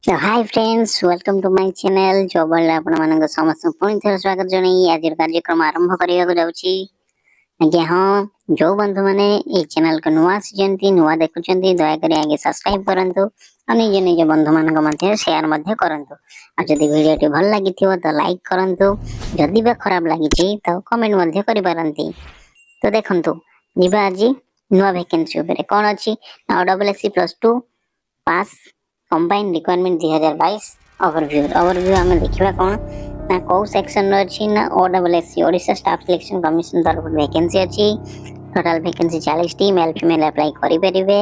तो hi friends, welcome to my channel. जो बोल आपण मानक समस्त पुणी थर स्वागत जणाई आज कार्यक्रम आरंभ करिया को जाउची। आगे हाँ, जो बंधु माने ए चैनल को नुआ आसीजंती नुआ देखुचंती दया करी आगे सब्सक्राइब करंतु और निजे निजे बंधु मानक मध्ये शेयर मध्ये करंतु। आ जदि वीडियो टी भल लागिथिबो तो लाइक करंतु, जदि बा खराब लागिची तो कमेंट मध्ये करि पारंती। तो देखंतु निबा आज नुआ वैकेंसी ऊपर कोन अछि डबलएससी +2 पास कंबाइन रिक्वायरमेंट 2022 ओवरव्यू हमें देखिबा कोन ना को सेक्शन अछि ना OWSSC Odisha staff selection commission तरफ वैकेंसी अछि। टोटल वैकेंसी 40 टी मेल फीमेल अप्लाई करि परिबे।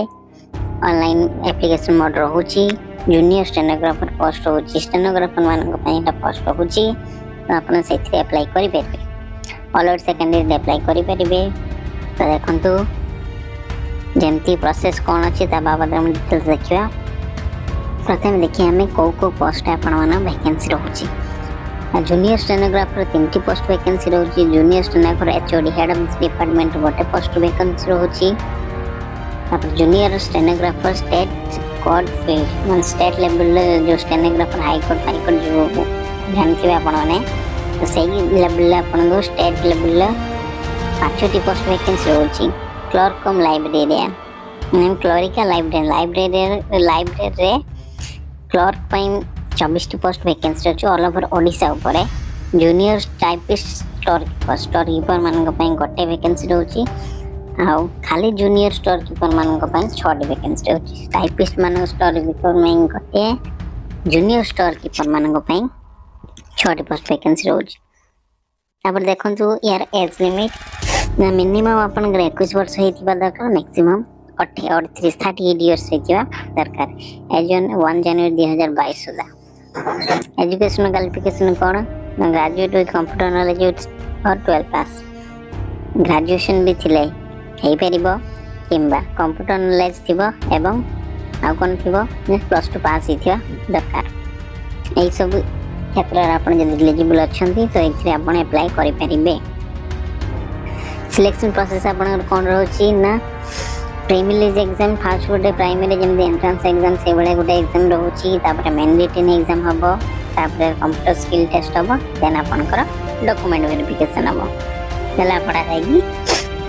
ऑनलाइन एप्लीकेशन मोड रहउची। जूनियर स्टेनोग्राफर पोस्ट होची, स्टेनोग्राफर मानक पयटा पोस्ट होची, तो आपण सेथि अप्लाई करि परिबे। ऑल ओवर सेकेंडरी अप्लाई करि परिबे। तो देखंतु जेंती प्रोसेस कोन अछि ता बाबत हम डिटेल्स देखिबा। प्रथम देखिए हमें को पोस्ट आपण माना वैकेंसी रहउची। जूनियर स्टेनोग्राफर 3टी पोस्ट वैकेंसी रहउची। Junior stenographer HOD head of department गोटे पोस्ट वैकेंसी रहउची। तापर junior stenographer state code field मान स्टेट लेवल जो स्टेनोग्राफर हाई कोर्ट जो जानथिबे आपण माने, तो सही लेवल आपण को स्टेट लेवल 5टी पोस्ट वैकेंसी रहउची। Clerk cum librarian clerical library clerk पाइन 24 पोस्ट वैकेंसी अछि ऑल ओवर ओडिशा ऊपर। जूनियर टाइपिस्ट स्टोर कीपर मानक पई गोटे वैकेंसी रहउची। आ खाली जूनियर स्टोर कीपर मानक पई 6टी वैकेंसी रहउची। टाइपिस्ट मानक स्टोर कीपर में गोटे, जूनियर स्टोर कीपर मानक पई 6टी पोस्ट वैकेंसी रहउची। तापर देखंतु यार एज लिमिट मिनिमम अपन 21 वर्ष हेतिबा दरकार, मैक्सिमम 38 इयर्स हेतिबा दरकार। एज ऑन 1 जनवरी 2022 सुधा। एजुकेशन क्वालिफिकेशन कोन graduate with computer knowledge or 12 pass. Graduation भी थिले हेई परिबो किंबा कंप्यूटर नॉलेज थिबो एवं आ कोन थिबो +2 पास हिथिबा दरकार। एई सब क्षेत्र आपण जदि एलिजिबल अछंती तो एथि आपण अप्लाई करि परिबे। सिलेक्शन प्रोसेस आपण कोन रहउची ना प्रीलिमिनरी एग्जाम फास्ट गोटे प्राइमरी जम एंट्रेंस एग्जाम से बड़े गोटे एग्जाम रहउची। तापर मेन रिटन एग्जाम हबो, तापर कंप्यूटर स्किल टेस्ट हबो, देन आपनकर डॉक्यूमेंट वेरिफिकेशन हबो। चला पड़ा जाएगी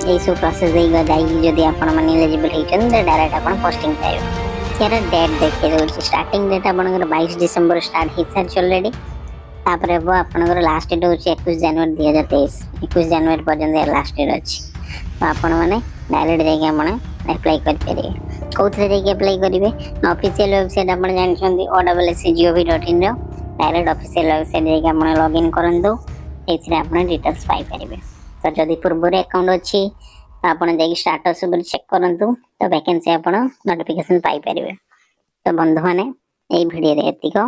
ए सब प्रोसेस देगा जाएगी। जदि आपण माने एलिजिबल हेचन तो डायरेक्ट आपण पोस्टिंग पाइबे। यार डेट देखि रहउची। स्टार्टिंग डेट आपनकर 22 दिसंबर स्टार्ट हिसार ऑलरेडी। तापर हबो आपनकर लास्ट डेट होची 21 जनवरी 2023। 21 जनवरी पर्यंत लास्ट डेट अछि। तो आपण माने डायरेक्ट जाके आपण अप्लाई कर परिबे। कोथरे जाके अप्लाई करिवे ऑफिशियल वेबसाइट आपण जानछंती odscgov.in रो डायरेक्ट ऑफिशियल वेबसाइट जाके आपण लॉगिन करंदो। एथिरे आपण डिटेल्स पाई परिबे। तो जदि पूर्व रे अकाउंट अछि तो आपण जाके स्टेटस ऊपर चेक करंतु, तो वैकेंसी आपण नोटिफिकेशन पाई परिबे। तो बंधु माने एई वीडियो रे एतिको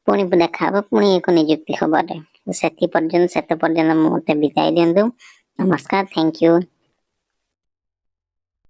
पुणी देखाबो पुणी एक नियुक्ति खबर रे। सेति पर्यंत मते बिताई दियंतु। नमस्कार, थैंक यू।